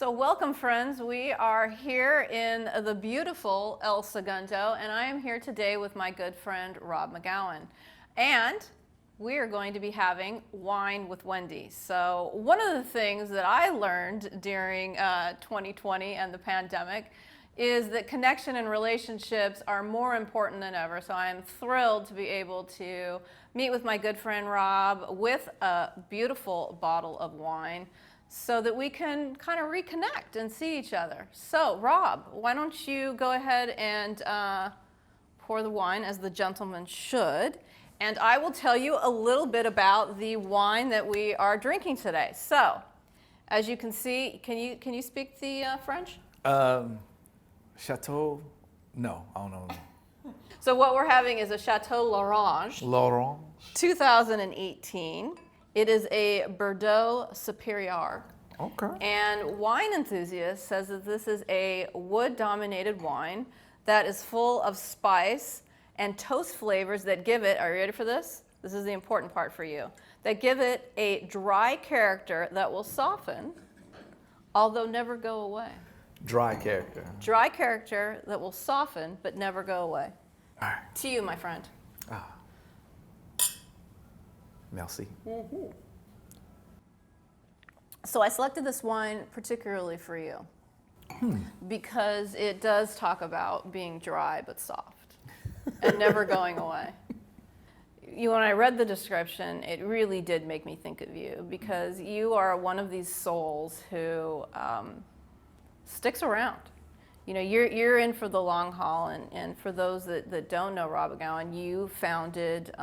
So welcome, friends. We are here in the beautiful El Segundo, and I am here today with my good friend Rob McGowan. And we are going to be having wine with Wendy. So one of the things that I learned during 2020 and the pandemic is that connection and relationships are more important than ever. So I am thrilled to be able to meet with my good friend Rob with a beautiful bottle of wine so that we can kind of reconnect and see each other. So Rob, why don't you go ahead and pour the wine as the gentleman should, and I will tell you a little bit about the wine that we are drinking today. So, as you can see, can you speak the French? Chateau? No, I don't know. So what we're having is a Chateau L'Orange. 2018. It is a Bordeaux Supérieur. Okay. And Wine Enthusiast says that this is a wood-dominated wine that is full of spice and toast flavors that give it, are you ready for this? This is the important part for you. That give it a dry character that will soften, although never go away. Dry character. Dry character that will soften but never go away. All right. To you, my friend. Merci. Mm-hmm. So I selected this wine particularly for you because it does talk about being dry but soft and never going away. When I read the description, it really did make me think of you because you are one of these souls who sticks around. You know, you're in for the long haul, and for those that don't know Rob McGowan, you founded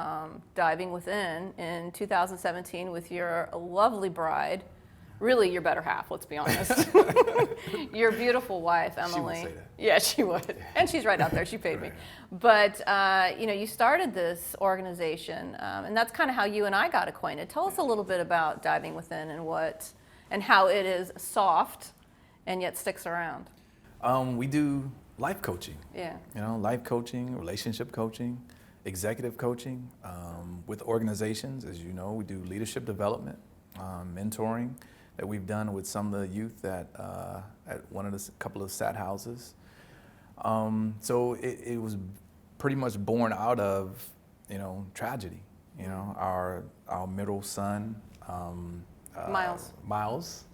Diving Within in 2017 with your lovely bride, really your better half, let's be honest, your beautiful wife, Emily. She would say that. Yeah, she would, and she's right out there, she paid me. But, you started this organization, and that's kind of how you and I got acquainted. Tell us a little bit about Diving Within and how it is soft and yet sticks around. We do life coaching. Yeah. Life coaching, relationship coaching, executive coaching with organizations. As you know, we do leadership development, mentoring that we've done with some of the youth at couple of SAT houses. So it was pretty much born out of, tragedy. Our middle son, Miles,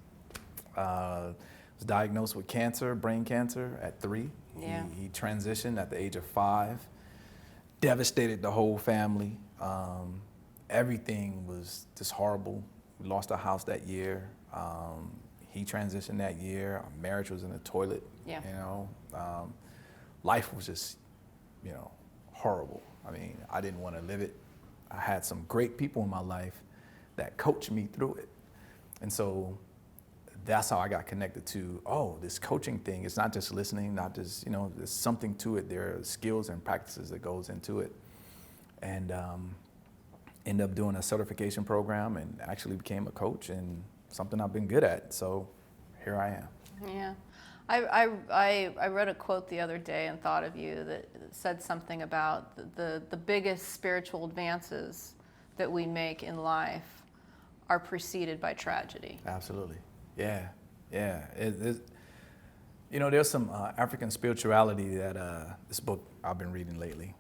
was diagnosed with cancer, brain cancer at 3. Yeah. He transitioned at the age of 5, devastated the whole family. Everything was just horrible. We lost our house that year. He transitioned that year. Our marriage was in the toilet. Yeah. Life was just, horrible. I mean, I didn't want to live it. I had some great people in my life that coached me through it. And so that's how I got connected to, this coaching thing. It's not just listening, not just, there's something to it. There are skills and practices that goes into it. And ended up doing a certification program and actually became a coach, and something I've been good at. So here I am. Yeah. I read a quote the other day and thought of you that said something about the biggest spiritual advances that we make in life are preceded by tragedy. Absolutely. Yeah. There's some African spirituality that this book I've been reading lately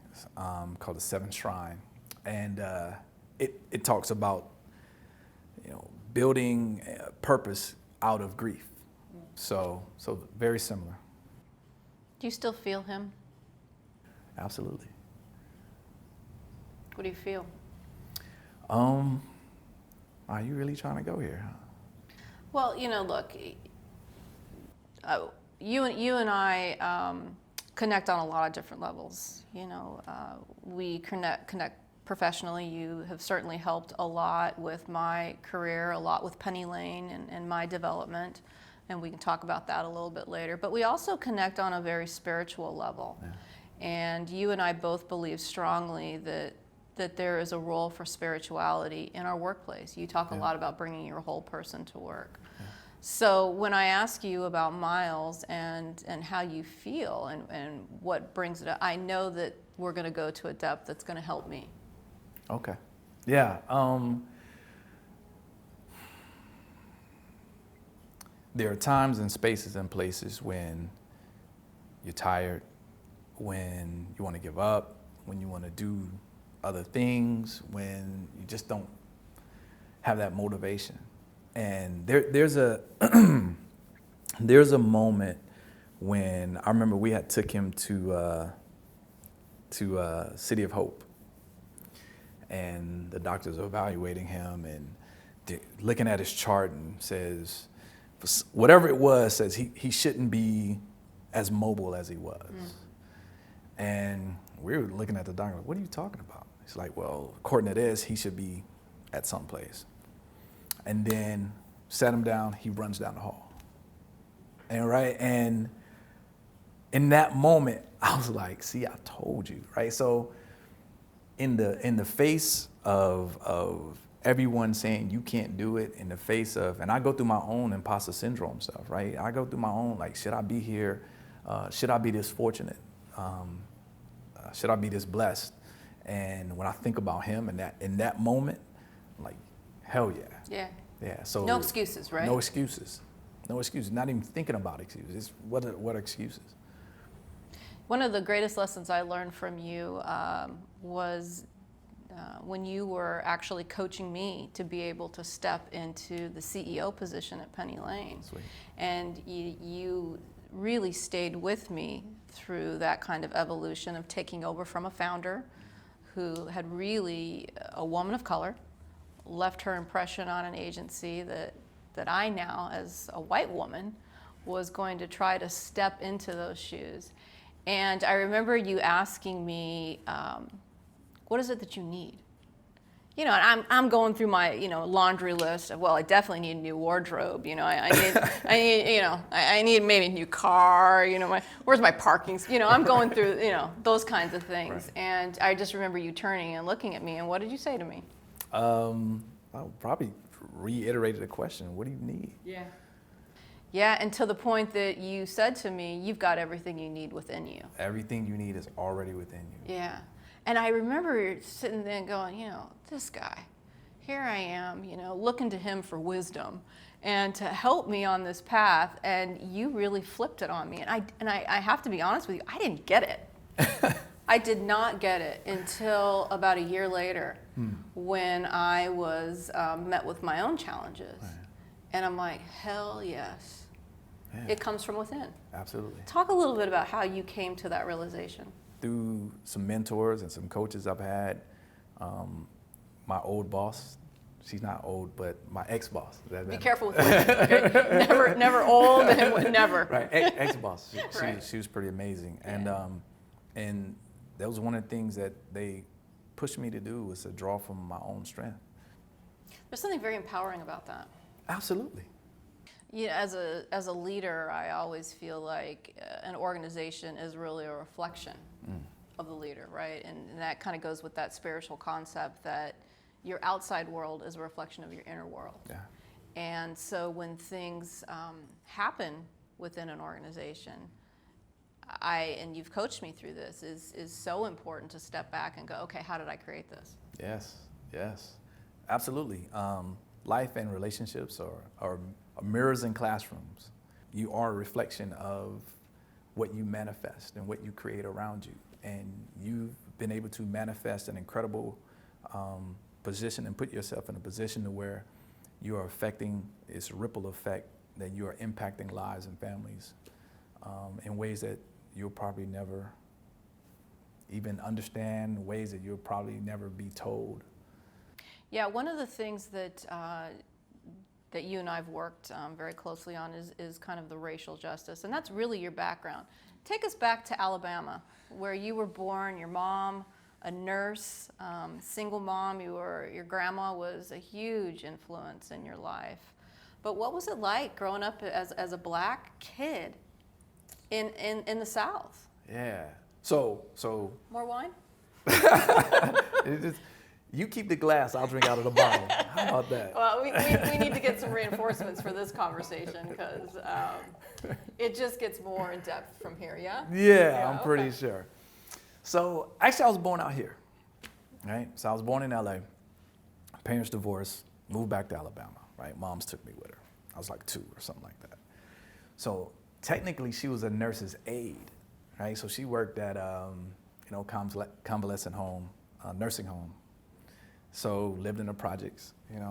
called The Seventh Shrine, and it talks about building purpose out of grief. So very similar. Do you still feel him? Absolutely. What do you feel? Are you really trying to go here, huh? Well, look, you and I connect on a lot of different levels. We connect professionally. You have certainly helped a lot with my career, a lot with Penny Lane and my development, and we can talk about that a little bit later. But we also connect on a very spiritual level. Yeah. And you and I both believe strongly that there is a role for spirituality in our workplace. You talk a lot about bringing your whole person to work. Yeah. So when I ask you about Miles and how you feel and what brings it up, I know that we're going to go to a depth that's going to help me. Okay. Yeah. there are times and spaces and places when you're tired, when you want to give up, when you want to do other things, when you just don't have that motivation. And there's a there's a moment when I remember we had took him to City of Hope, and the doctors are evaluating him and looking at his chart and says, whatever it was, says he shouldn't be as mobile as he was. And we were looking at the doctor, what are you talking about? He's like, well, according to this, he should be at some place. And then sat him down, he runs down the hall. And in that moment, I was like, see, I told you, right? So in the face of everyone saying you can't do it, in the face of, and I go through my own imposter syndrome stuff, right? I go through my own, like, should I be here? Should I be this fortunate? Should I be this blessed? And when I think about him in that moment, I'm like, hell yeah. Yeah. Yeah. So no excuses, right? No excuses. No excuses. Not even thinking about excuses. It's what excuses? One of the greatest lessons I learned from you was when you were actually coaching me to be able to step into the CEO position at Penny Lane. Sweet. And you really stayed with me through that kind of evolution of taking over from a founder who had really, a woman of color, left her impression on an agency that I now, as a white woman, was going to try to step into those shoes. And I remember you asking me, what is it that you need? You know, and I'm going through my, laundry list of, well, I definitely need a new wardrobe. I need maybe a new car. Where's my parking? I'm going through, those kinds of things. Right. And I just remember you turning and looking at me. And what did you say to me? I probably reiterated the question. What do you need? Yeah. Yeah, and to the point that you said to me, you've got everything you need within you. Everything you need is already within you. Yeah. And I remember sitting there going, this guy, here I am, looking to him for wisdom and to help me on this path. And you really flipped it on me. And I have to be honest with you, I didn't get it. I did not get it until about a year later when I was met with my own challenges. Right. And I'm like, hell yes. Yeah. It comes from within. Absolutely. Talk a little bit about how you came to that realization. Through some mentors and some coaches I've had. My old boss, she's not old, but my ex-boss. Be careful with that. Okay? Never old and never. Right, ex-boss. Right. She was pretty amazing. Yeah. And that was one of the things that they pushed me to do, was to draw from my own strength. There's something very empowering about that. Absolutely. Yeah, as a leader, I always feel like an organization is really a reflection of the leader, right? And that kind of goes with that spiritual concept that your outside world is a reflection of your inner world. Yeah. And so when things happen within an organization, and you've coached me through this, is so important to step back and go, okay, how did I create this? Yes, absolutely. Life and relationships are mirrors in classrooms. You are a reflection of what you manifest and what you create around you. And you've been able to manifest an incredible position and put yourself in a position to where you are affecting this ripple effect, that you are impacting lives and families in ways that you'll probably never even understand, ways that you'll probably never be told. Yeah, one of the things that you and I've worked very closely on is kind of the racial justice, and that's really your background. Take us back to Alabama, where you were born, your mom, a nurse, single mom, your grandma was a huge influence in your life. But what was it like growing up as a black kid in the South? Yeah. So More wine? You keep the glass, I'll drink out of the bottle. How about that? Well, we need to get some reinforcements for this conversation, because it just gets more in depth from here, yeah? Yeah, I'm pretty sure. So actually I was born out here, right? So I was born in LA, parents divorced, moved back to Alabama, right? Moms took me with her. I was like 2 or something like that. So technically, she was a nurse's aide, right? So she worked at, convalescent home, nursing home. So lived in the projects, And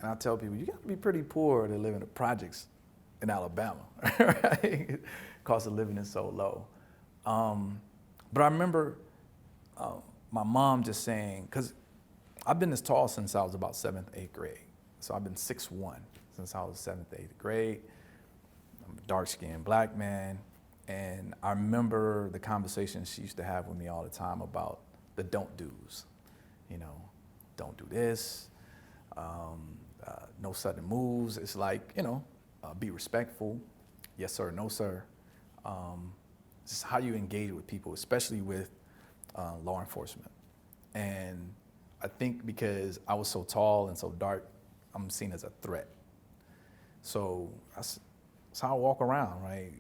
I tell people, you got to be pretty poor to live in the projects in Alabama, right? Cost of living is so low. But I remember my mom just saying, because I've been this tall since I was about 7th, 8th grade. So I've been 6'1" since I was 7th, 8th grade. I'm a dark-skinned black man. And I remember the conversations she used to have with me all the time about the don't do's. Don't do this, no sudden moves. It's like, be respectful, yes sir, no sir. Just how you engage with people, especially with law enforcement. And I think because I was so tall and so dark, I'm seen as a threat. So that's how I walk around, right?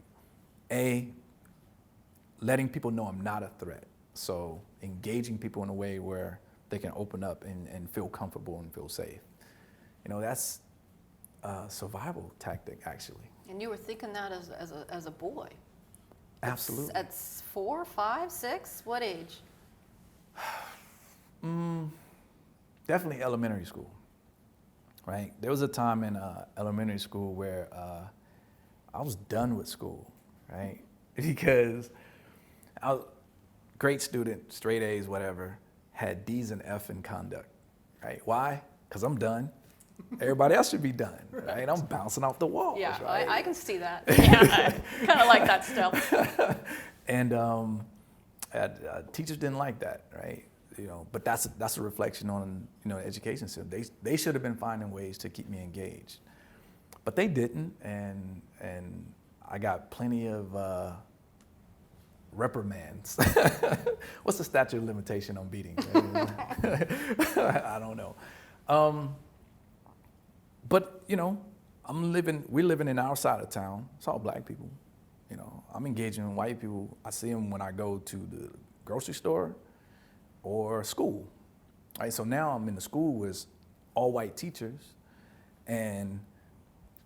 Letting people know I'm not a threat. So engaging people in a way where they can open up and feel comfortable and feel safe. That's a survival tactic, actually. And you were thinking that as a boy? Absolutely. At 4, 5, 6? What age? Definitely elementary school, right? There was a time in elementary school where I was done with school, right? Because I was a great student, straight A's, whatever, had D's and F in conduct, right? Why? Because I'm done. Everybody else should be done, right? I'm bouncing off the walls, Yeah, right? I can see that. Yeah, I kind of like that still. And teachers didn't like that, right? But that's a reflection on the education system. They should have been finding ways to keep me engaged, but they didn't, and I got plenty of reprimands. What's the statute of limitation on beating? I don't know. But we're living in our side of town. It's all black people. I'm engaging with white people. I see them when I go to the grocery store or school. Right? So now I'm in the school with all white teachers, and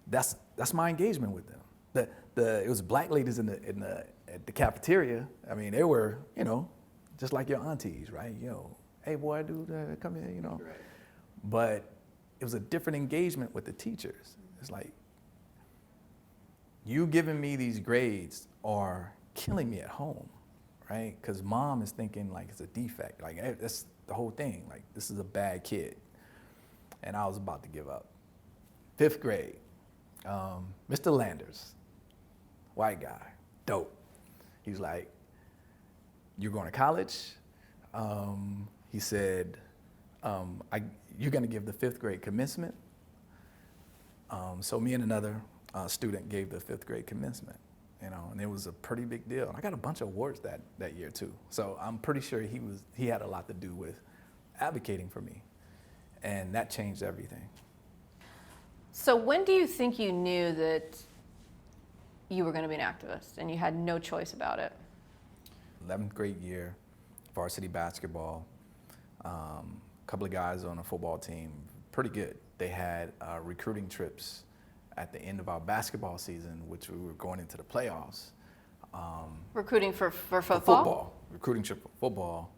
that's my engagement with them. It was black ladies at the cafeteria. I mean, they were, just like your aunties, right? Hey boy, dude, come here, Right. But it was a different engagement with the teachers. It's like, you giving me these grades are killing me at home, right? Because mom is thinking like it's a defect. Like, hey, that's the whole thing. Like, this is a bad kid. And I was about to give up. 5th grade, Mr. Landers, white guy, dope. He's like, you're going to college? He said, you're going to give the 5th grade commencement. So me and another student gave the 5th grade commencement, and it was a pretty big deal. I got a bunch of awards that year too. So I'm pretty sure he had a lot to do with advocating for me, and that changed everything. So when do you think you knew that you were going to be an activist and you had no choice about it? 11th grade year, varsity basketball. A couple of guys on a football team, pretty good. They had recruiting trips at the end of our basketball season, which we were going into the playoffs. Recruiting for football? For football. Recruiting trip for football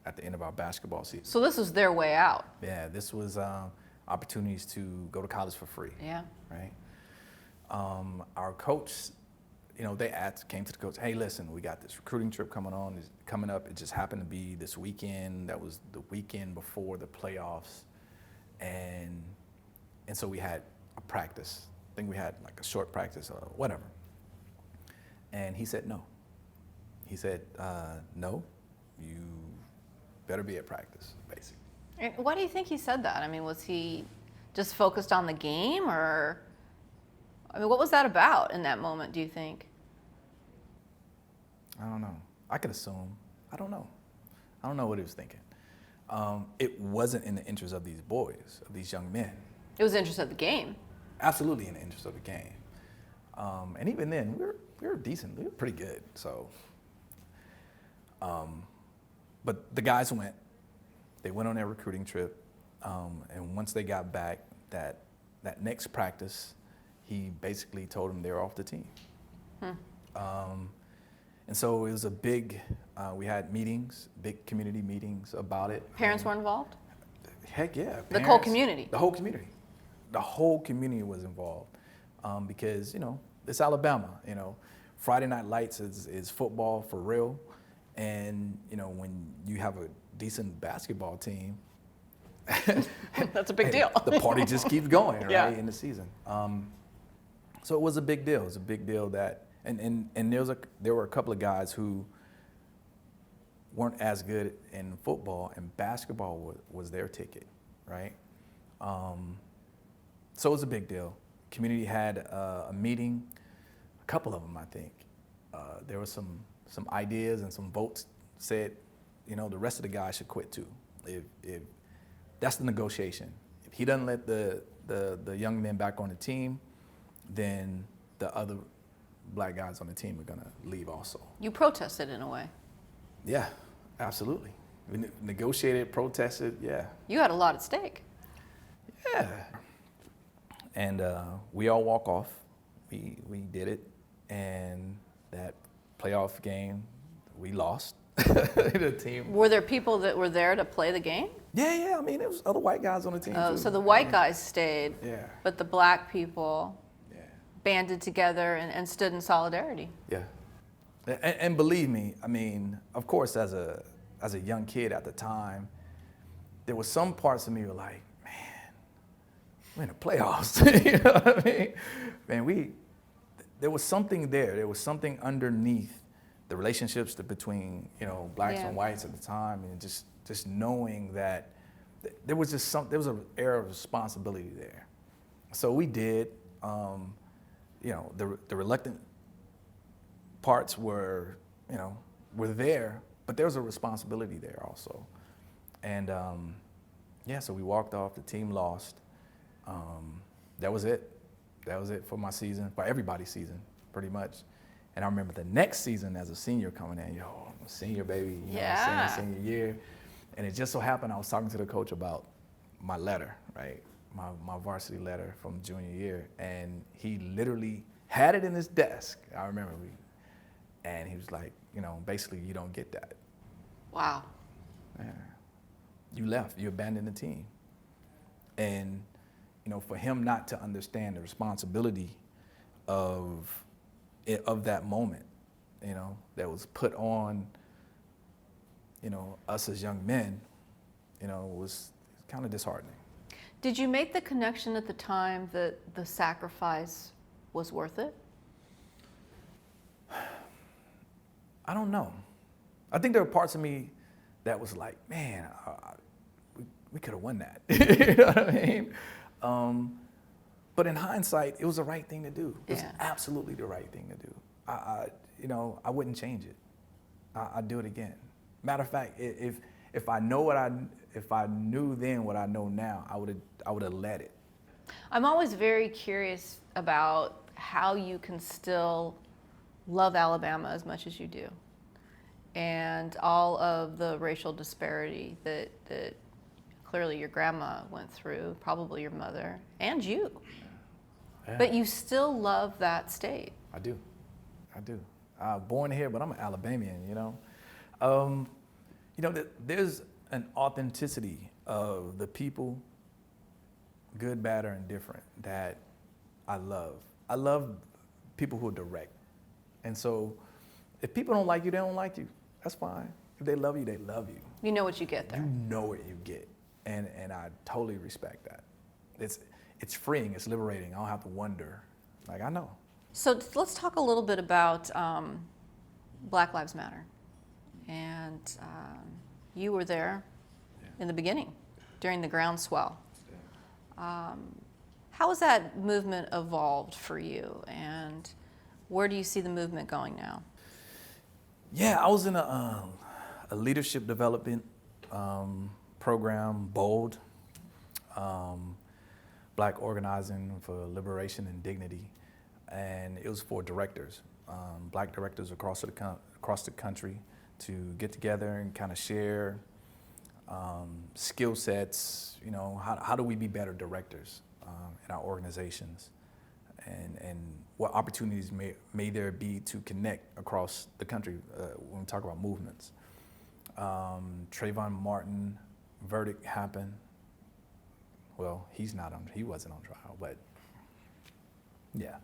at the end of our basketball season. So this was their way out? Yeah, this was opportunities to go to college for free. Yeah. Right? Our coach, they came to the coach, hey, listen, we got this recruiting trip coming up. It just happened to be this weekend. That was the weekend before the playoffs. And so we had a practice. I think we had like a short practice or whatever. And he said no. He said, no, you better be at practice, basically. And why do you think he said that? I mean, was he just focused on the game, or what was that about in that moment, do you think? I don't know. I could assume. I don't know. I don't know what he was thinking. It wasn't in the interest of these boys, of these young men. It was the interest of the game. Absolutely in the interest of the game. And even then, we were decent. We were pretty good. So, but the guys went. They went on their recruiting trip, and once they got back, that next practice, he basically told them they were off the team. And so it was a big, we had meetings, big community meetings about it. Parents were involved? Heck yeah. The whole community? The whole community. The whole community was involved because, it's Alabama, Friday Night Lights is football for real. And, when you have a decent basketball team, that's a big deal. The party just keeps going, right, Yeah. in the season. So it was a big deal. It was a big deal that, and there were a couple of guys who weren't as good in football, and basketball was their ticket, right? So it was a big deal. Community had a meeting, a couple of them, I think. There were some ideas and some votes said, the rest of the guys should quit too. If that's the negotiation. If he doesn't let the young men back on the team, then the other black guys on the team are gonna leave also. You protested in a way. Yeah, absolutely. We negotiated, protested, yeah. You had a lot at stake. Yeah. And we all walk off. We did it, and that playoff game, we lost. The team. Were there people that were there to play the game? Yeah. I mean, there was other white guys on the team too. So the white guys stayed, Yeah. but the black people Yeah. banded together and stood in solidarity. Yeah. And believe me, I mean, of course, as a young kid at the time, there were some parts of me were like, man, we're in the playoffs. You know what I mean? Man, there was something there. There was something underneath the relationships between, blacks Yeah. and whites at the time, and just knowing that there was an air of responsibility there. So we did, the reluctant parts were there, but there was a responsibility there also. And so we walked off, the team lost. That was it. That was it for my season, for everybody's season, pretty much. And I remember the next season as a senior coming in, I'm a senior, baby, Yeah. senior year. And it just so happened I was talking to the coach about my letter, right? My varsity letter from junior year. And he literally had it in his desk. I remember and he was like, basically you don't get that. Wow. Yeah. You left, you abandoned the team. And, for him not to understand the responsibility of that moment, that was put on, us as young men, was kind of disheartening. Did you make the connection at the time that the sacrifice was worth it? I don't know. I think there were parts of me that was like, man, we could have won that. You know what I mean? But in hindsight, it was the right thing to do. It was absolutely the right thing to do. I wouldn't change it. I'd do it again. Matter of fact, if I knew then what I know now, I would have let it. I'm always very curious about how you can still love Alabama as much as you do, and all of the racial disparity that clearly your grandma went through, probably your mother, and you. Yeah. But you still love that state. I do. Born here, but I'm an Alabamian, there's an authenticity of the people, good, bad, or indifferent, that I love. I love people who are direct. And so if people don't like you, they don't like you. That's fine. If they love you, they love you. You know what you get there. You know what you get. And I totally respect that. It's freeing, it's liberating. I don't have to wonder. I know. So let's talk a little bit about Black Lives Matter. And you were there in the beginning, during the groundswell. How has that movement evolved for you, and where do you see the movement going now? Yeah, I was in a leadership development program, BOLD, Black Organizing for Liberation and Dignity, and it was for directors, black directors across the country, to get together and kind of share skill sets. How do we be better directors in our organizations? and what opportunities may there be to connect across the country when we talk about movements. Trayvon Martin verdict happened. Well, he wasn't on trial, but yeah.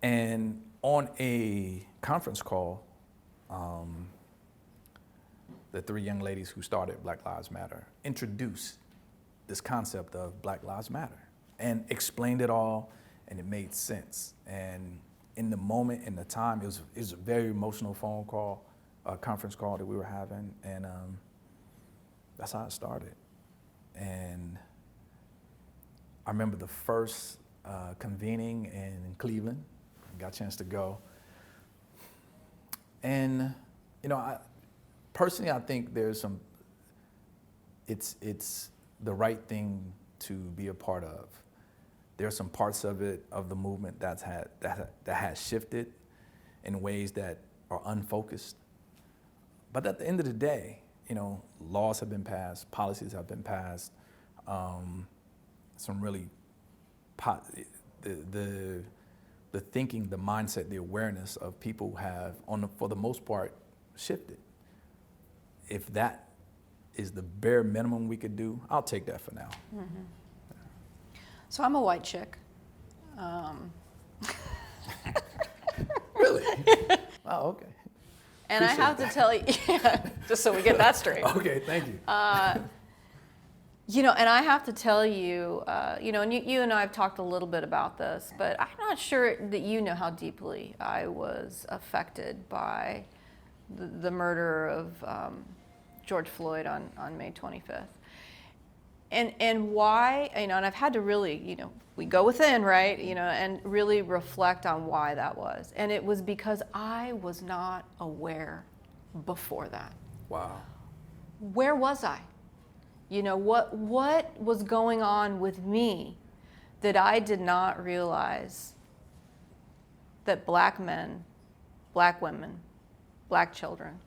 And on a conference call, the three young ladies who started Black Lives Matter introduced this concept of Black Lives Matter and explained it all, and it made sense. And in the moment, in the time, it was a very emotional phone call, a conference call that we were having, and that's how it started. And I remember the first convening in Cleveland. I got a chance to go. And, you know, personally, I think it's the right thing to be a part of. There are some parts of the movement that has shifted in ways that are unfocused. But at the end of the day, you know, laws have been passed, policies have been passed, some really the thinking, the mindset, the awareness of people have, for the most part, shifted. If that is the bare minimum we could do, I'll take that for now. Mm-hmm. So I'm a white chick. Really? Oh, okay. And Appreciate I have to tell you, yeah, just so we get that straight. Okay, thank you. You know, and I have to tell you, you know, and you and I have talked a little bit about this, but I'm not sure that you know how deeply I was affected by the murder of George Floyd on May 25th. And why, you know, and I've had to really, you know, we go within, right, you know, and really reflect on why that was. And it was because I was not aware before that. Wow. Where was I? You know, what was going on with me that I did not realize that Black men, Black women, Black children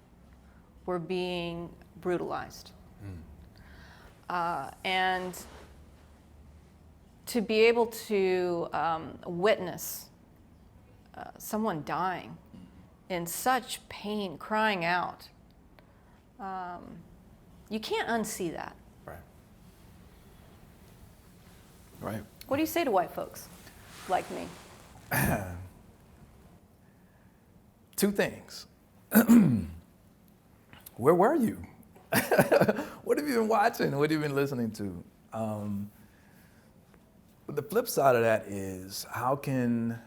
were being brutalized. And to be able to witness someone dying in such pain, crying out, you can't unsee that. Right. Right. What do you say to white folks like me? Two things. Where were you? What have you been watching? What have you been listening to? But the flip side of that is how can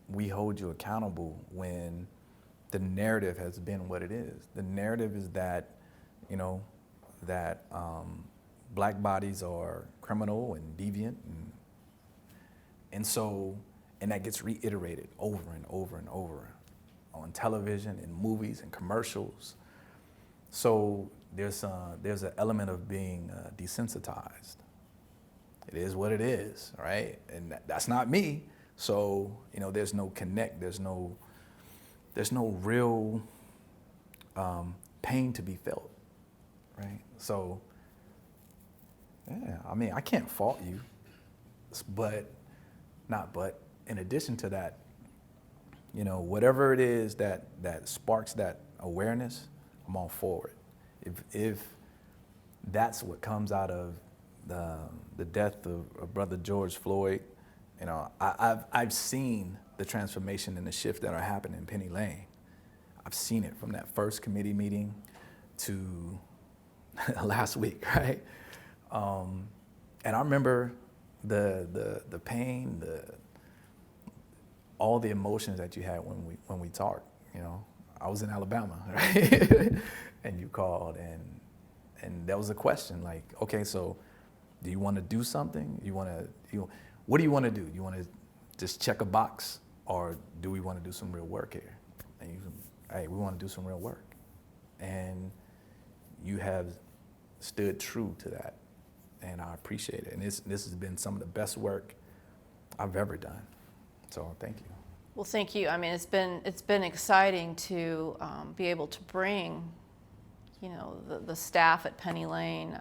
we hold you accountable when the narrative has been what it is? The narrative is that, you know, that Black bodies are criminal and deviant, and that gets reiterated over and over and over on television, in movies, and commercials. So there's an element of being desensitized. It is what it is, right? And that's not me. So, you know, there's no connect. There's no real pain to be felt, right? So, yeah, I mean, I can't fault you, but in addition to that, you know, whatever it is that sparks that awareness, I'm all for it. If that's what comes out of the death of Brother George Floyd, you know, I've seen the transformation and the shift that are happening in Penny Lane. I've seen it from that first committee meeting to last week, right? And I remember the pain, all the emotions that you had when we talked. You know, I was in Alabama, right? And you called, and there was a question like, okay, so do you want to do something? What do you want to do? You want to just check a box, or do we want to do some real work here? And you, hey, we want to do some real work, and you have stood true to that, and I appreciate it. And this has been some of the best work I've ever done. So thank you. Well, thank you. I mean, it's been exciting to be able to bring, you know, the staff at Penny Lane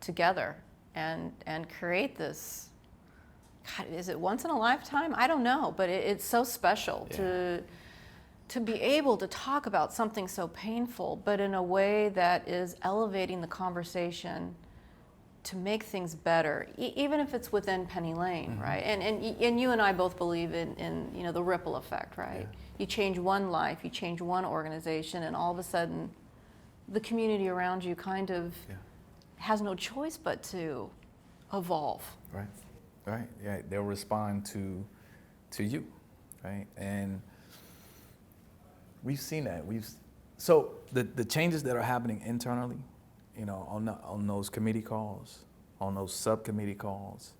together and create this God, is it once in a lifetime? I don't know, but it's so special to be able to talk about something so painful, but in a way that is elevating the conversation to make things better, even if it's within Penny Lane, right? And you and I both believe in you know, the ripple effect, right? You change one life, you change one organization, and all of a sudden, the community around you kind of has no choice but to evolve. Right, right, yeah. They'll respond to you, right? And we've seen that. So the changes that are happening internally, you know, on those committee calls, on those subcommittee calls,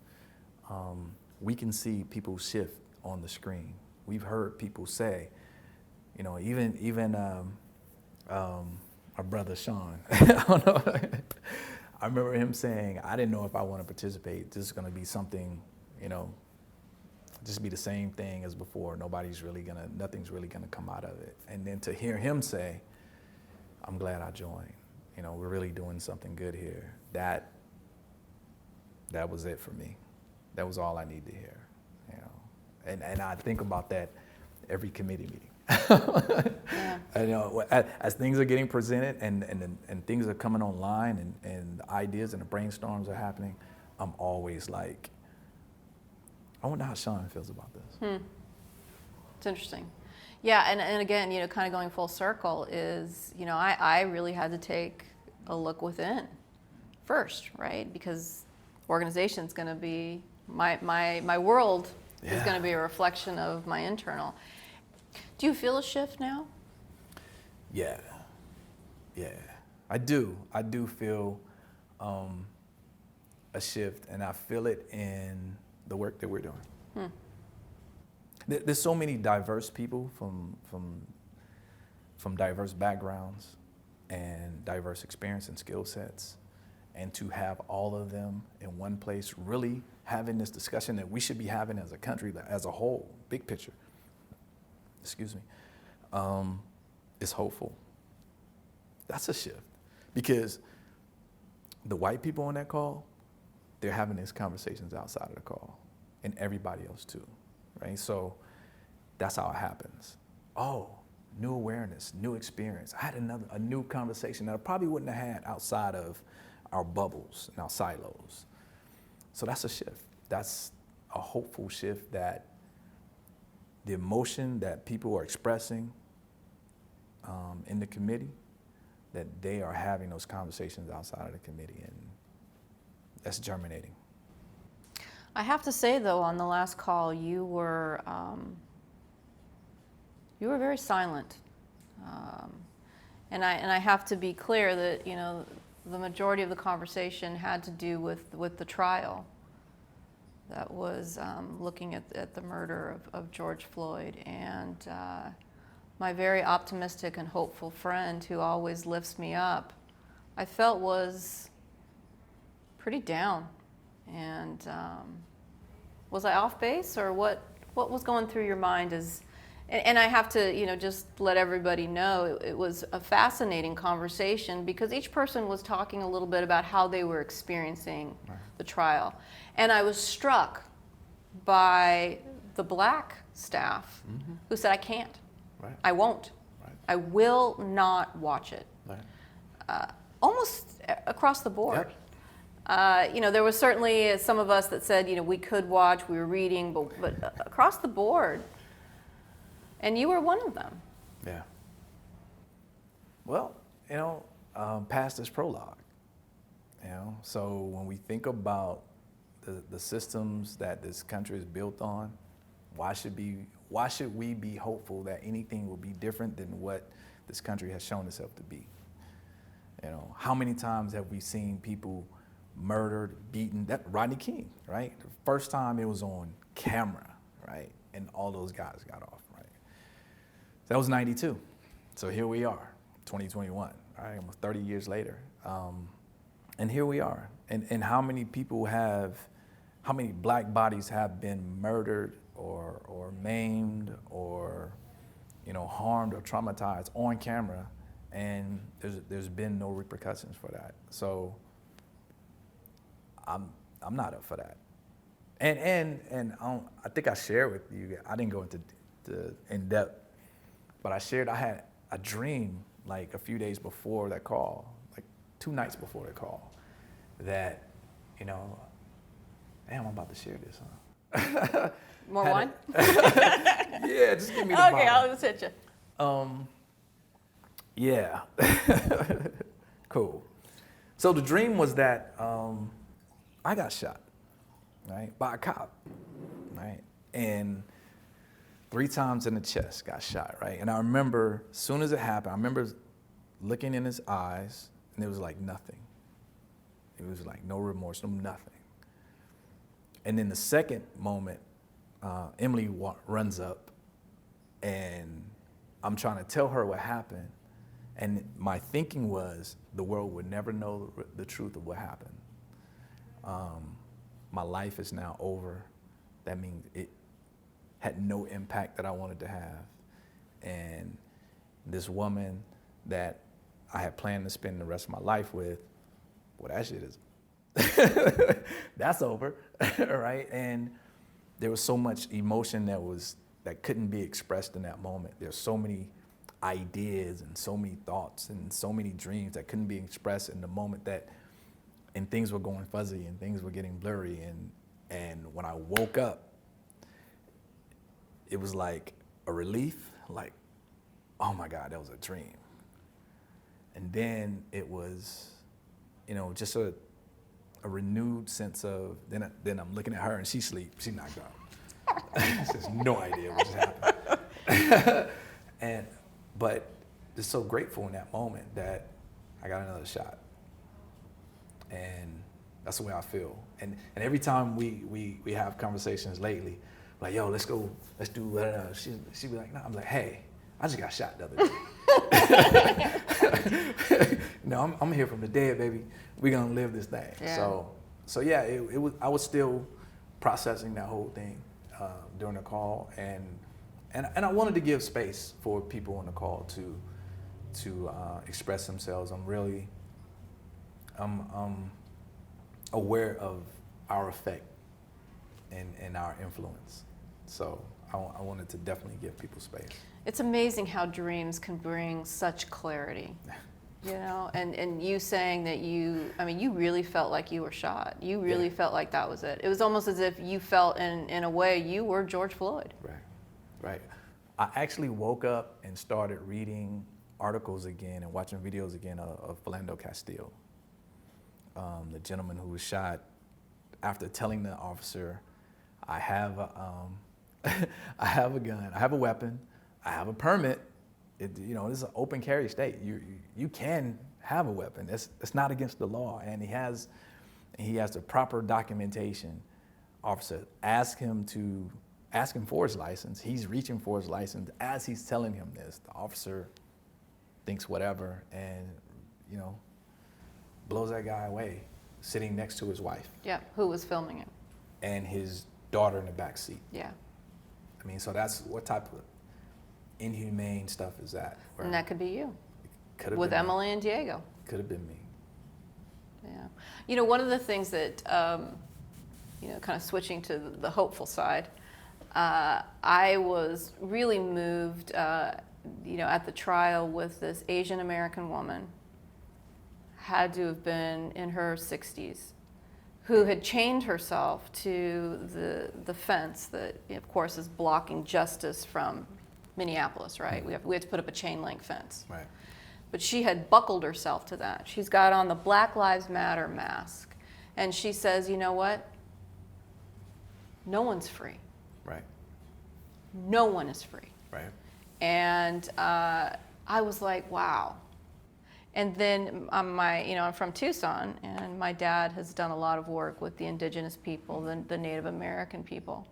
we can see people shift on the screen. We've heard people say, you know, even our brother Sean, I don't know. I remember him saying, I didn't know if I want to participate. This is going to be something, you know, just be the same thing as before. Nothing's really gonna come out of it. And then to hear him say, I'm glad I joined. You know, we're really doing something good here. That was it for me. That was all I need to hear. You know, and I think about that every committee meeting. You know, as things are getting presented and things are coming online and the ideas and the brainstorms are happening, I'm always like, I wonder how Sean feels about this. It's interesting. Yeah, and again, you know, kind of going full circle is, you know, I really had to take a look within first, right? Because organization's going to be, my world is going to be a reflection of my internal. Do you feel a shift now? Yeah, I do. I do feel a shift, and I feel it in the work that we're doing. There's so many diverse people from diverse backgrounds and diverse experience and skill sets, and to have all of them in one place, really having this discussion that we should be having as a country, as a whole, big picture. Excuse me. Is hopeful. That's a shift, because the white people on that call, they're having these conversations outside of the call, and everybody else too, right? So that's how it happens. Oh, new awareness, new experience. I had a new conversation that I probably wouldn't have had outside of our bubbles and our silos. So that's a shift. That's a hopeful shift, that the emotion that people are expressing in the committee, that they are having those conversations outside of the committee, and that's germinating. I have to say, though, on the last call, you were very silent, and I have to be clear that, you know, the majority of the conversation had to do with the trial that was looking at the murder of George Floyd, and my very optimistic and hopeful friend who always lifts me up, I felt was pretty down. And was I off base, or what was going through your mind? And I have to, you know, just let everybody know it was a fascinating conversation, because each person was talking a little bit about how they were experiencing the trial. And I was struck by the black staff who said, I can't. I won't. I will not watch it. Almost across the board. You know, there was certainly some of us that said, you know, we could watch, we were reading, but across the board. And you were one of them. Yeah. Well, you know, past is prologue. You know, so when we think about the systems that this country is built on, why should we be hopeful that anything will be different than what this country has shown itself to be? You know, how many times have we seen people murdered, beaten? That Rodney King, right? The first time it was on camera, right? And all those guys got off, right? That was 92. So here we are, 2021, right? Almost 30 years later. And here we are. And how many black bodies have been murdered or maimed or, you know, harmed or traumatized on camera, and there's been no repercussions for that. So I'm not up for that. And I think I shared with you. I didn't go into in depth, but I shared I had a dream like a few days before that call, like 2 nights before the call, that, you know, damn, I'm about to share this, huh? More wine? Yeah, just give me the Okay, bottle. I'll just hit you. Yeah. Cool. So the dream was that I got shot, right, by a cop, right? And 3 times in the chest got shot, right? And I remember, as soon as it happened, I remember looking in his eyes, and it was like nothing. It was like no remorse, no nothing. And then the second moment, Emily runs up, and I'm trying to tell her what happened. And my thinking was the world would never know the truth of what happened. My life is now over. That means it had no impact that I wanted to have. And this woman that I had planned to spend the rest of my life with, well, that shit is, that's over, right? And there was so much emotion that couldn't be expressed in that moment. There's so many ideas and so many thoughts and so many dreams that couldn't be expressed in the moment and things were going fuzzy and things were getting blurry. And when I woke up, it was like a relief, like, oh my God, that was a dream. And then it was, you know, just a renewed sense of, then I'm looking at her and she's asleep, she knocked out. She has no idea what just happened. But just so grateful in that moment that I got another shot. And that's the way I feel. And every time we have conversations lately, like, yo, let's do whatever. She be like, no. I'm like, hey, I just got shot the other day. No, I'm here from the dead, baby. We're gonna live this thing. Yeah. So yeah, it was. I was still processing that whole thing during the call, and I wanted to give space for people on the call to express themselves. I'm aware of our effect and our influence. So I wanted to definitely give people space. It's amazing how dreams can bring such clarity, you know, and you saying that you really felt like you were shot. You really felt like that was it. It was almost as if you felt in a way you were George Floyd. Right. I actually woke up and started reading articles again and watching videos again of Philando Castile, the gentleman who was shot after telling the officer, I have a gun, I have a weapon, I have a permit. This is an open carry state. You can have a weapon. It's not against the law, and he has the proper documentation. Officer ask him for his license. He's reaching for his license as he's telling him this. The officer thinks whatever, and blows that guy away, sitting next to his wife. Yeah, who was filming it? And his daughter in the back seat. Yeah. So that's what type of inhumane stuff is that? And that could be you. Could have with been Emily me. and Diego. Could have been me. Yeah. One of the things that, kind of switching to the hopeful side, I was really moved, at the trial with this Asian American woman, had to have been in her 60s, who had chained herself to the fence that, of course, is blocking justice from Minneapolis, right? We have to put up a chain link fence. Right. But she had buckled herself to that. She's got on the Black Lives Matter mask. And she says, you know what? No one's free. Right. No one is free. Right. And I was like, wow. And then I'm from Tucson, and my dad has done a lot of work with the indigenous people, the Native American people,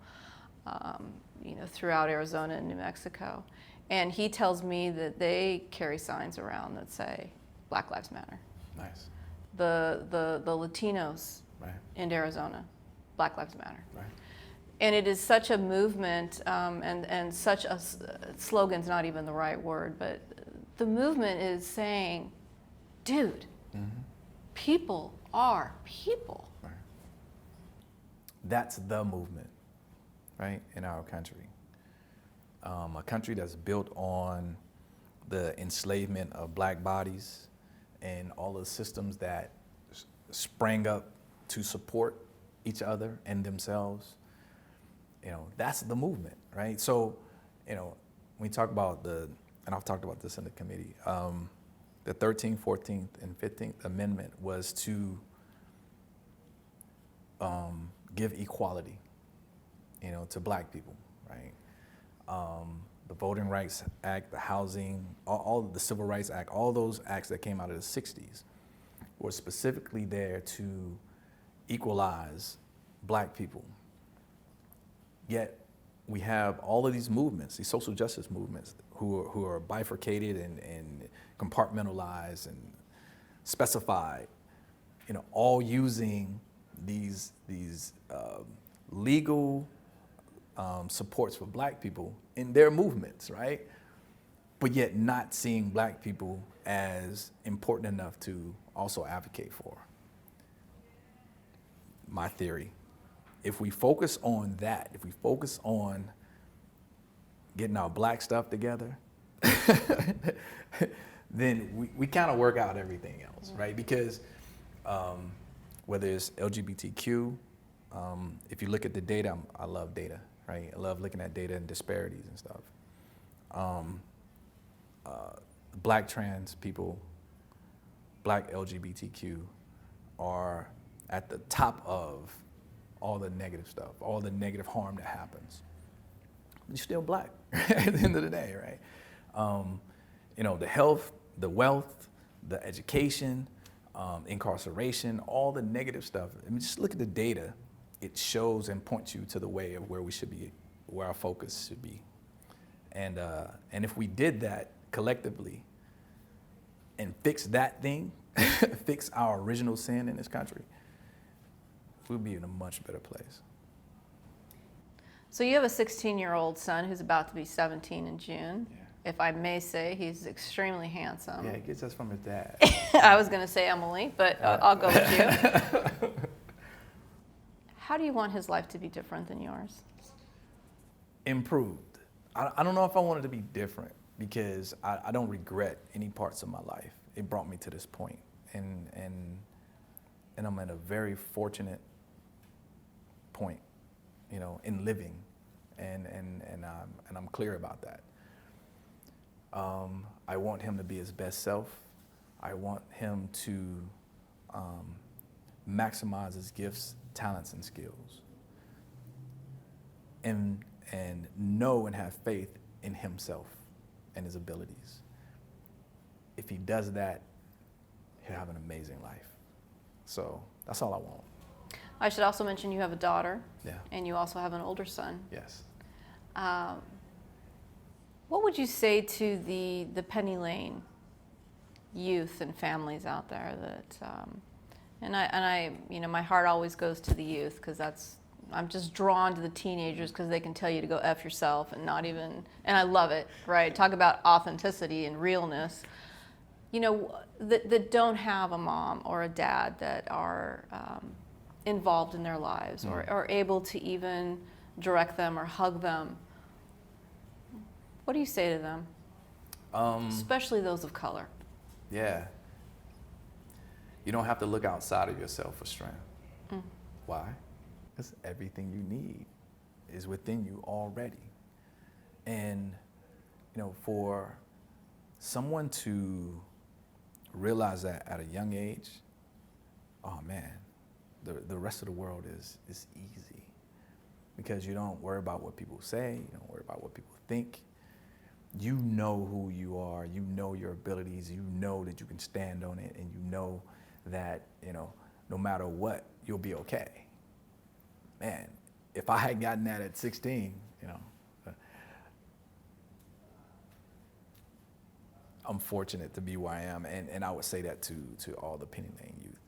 throughout Arizona and New Mexico. And he tells me that they carry signs around that say, Black Lives Matter. Nice. The Latinos right. in Arizona, Black Lives Matter. Right. And it is such a movement, and such a slogan's not even the right word, but the movement is saying, dude, people are people. Right. That's the movement, right, in our country. A country that's built on the enslavement of black bodies and all the systems that sprang up to support each other and themselves. That's the movement, right? So, when we talk about and I've talked about this in the committee, the 13th, 14th, and 15th Amendment was to give equality, to black people, right? The Voting Rights Act, the Housing, all of the Civil Rights Act, all those acts that came out of the 60s were specifically there to equalize black people. Yet we have all of these movements, these social justice movements, who are bifurcated and compartmentalized and specified, all using these legal supports for black people in their movements, right? But yet not seeing black people as important enough to also advocate for. My theory, if we focus on that, if we focus on getting our black stuff together, then we kind of work out everything else, right? Because whether it's LGBTQ, if you look at the data, I love data, right? I love looking at data and disparities and stuff. Black trans people, black LGBTQ are at the top of all the negative stuff, all the negative harm that happens. You're still black at the end of the day, right? The health, the wealth, the education, incarceration, all the negative stuff. I mean, just look at the data. It shows and points you to the way of where we should be, where our focus should be. And if we did that collectively and fix that thing, fix our original sin in this country, we'll be in a much better place. So you have a 16-year-old son who's about to be 17 in June. Yeah. If I may say, he's extremely handsome. Yeah, he gets us from his dad. I was going to say Emily, but I'll go with you. How do you want his life to be different than yours? Improved. I don't know if I want it to be different because I don't regret any parts of my life. It brought me to this point, and I'm at a very fortunate point, in living, and I'm clear about that. I want him to be his best self. I want him to maximize his gifts, talents, and skills, and know and have faith in himself and his abilities. If he does that, he'll have an amazing life. So that's all I want. I should also mention you have a daughter. Yeah. And you also have an older son. Yes. What would you say to the Penny Lane youth and families out there that, and I, my heart always goes to the youth because I'm just drawn to the teenagers because they can tell you to go F yourself and not even, and I love it, right? Talk about authenticity and realness. That don't have a mom or a dad that are involved in their lives or able to even direct them or hug them. What do you say to them? Especially those of color. Yeah. You don't have to look outside of yourself for strength. Why? Because everything you need is within you already. And, for someone to realize that at a young age, oh man, the rest of the world is easy. Because you don't worry about what people say, you don't worry about what people think. You know who you are, you know your abilities, you know that you can stand on it, and you know that, no matter what, you'll be okay. Man, if I had gotten that at 16, I'm fortunate to be where I am, and I would say that to all the Penny Lane youth.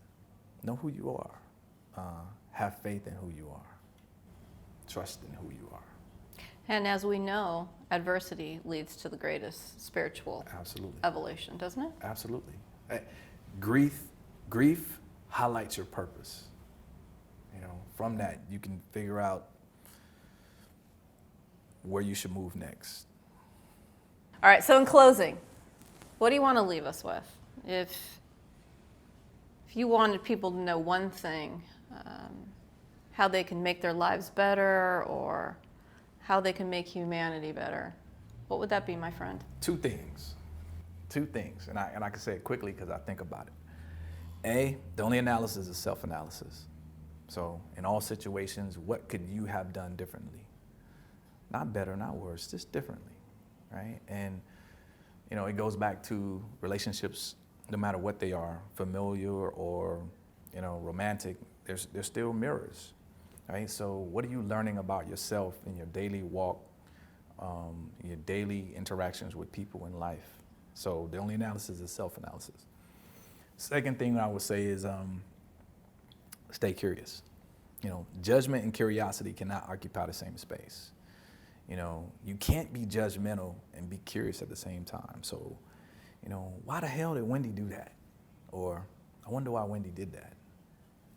Know who you are. Have faith in who you are. Trust in who you are. And as we know, adversity leads to the greatest spiritual evolution, doesn't it? Absolutely. Grief highlights your purpose. You know, from that, you can figure out where you should move next. All right, so in closing, what do you want to leave us with? If you wanted people to know one thing, how they can make their lives better or how they can make humanity better, what would that be, my friend? Two things, and I can say it quickly because I think about it. A, the only analysis is self-analysis. So in all situations, what could you have done differently? Not better, not worse, just differently, right? And, you know, it goes back to relationships, no matter what they are, familiar or, you know, romantic, they're still mirrors, right? So what are you learning about yourself in your daily walk, your daily interactions with people in life? So the only analysis is self-analysis. Second thing I would say is stay curious. You know, judgment and curiosity cannot occupy the same space. You know, you can't be judgmental and be curious at the same time. So, you know, why the hell did Wendy do that? Or I wonder why Wendy did that.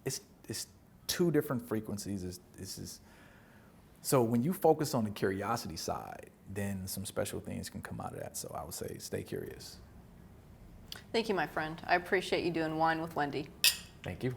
It's two different frequencies. So when you focus on the curiosity side, then some special things can come out of that. So I would say stay curious. Thank you, my friend. I appreciate you doing Wine with Wendy. Thank you.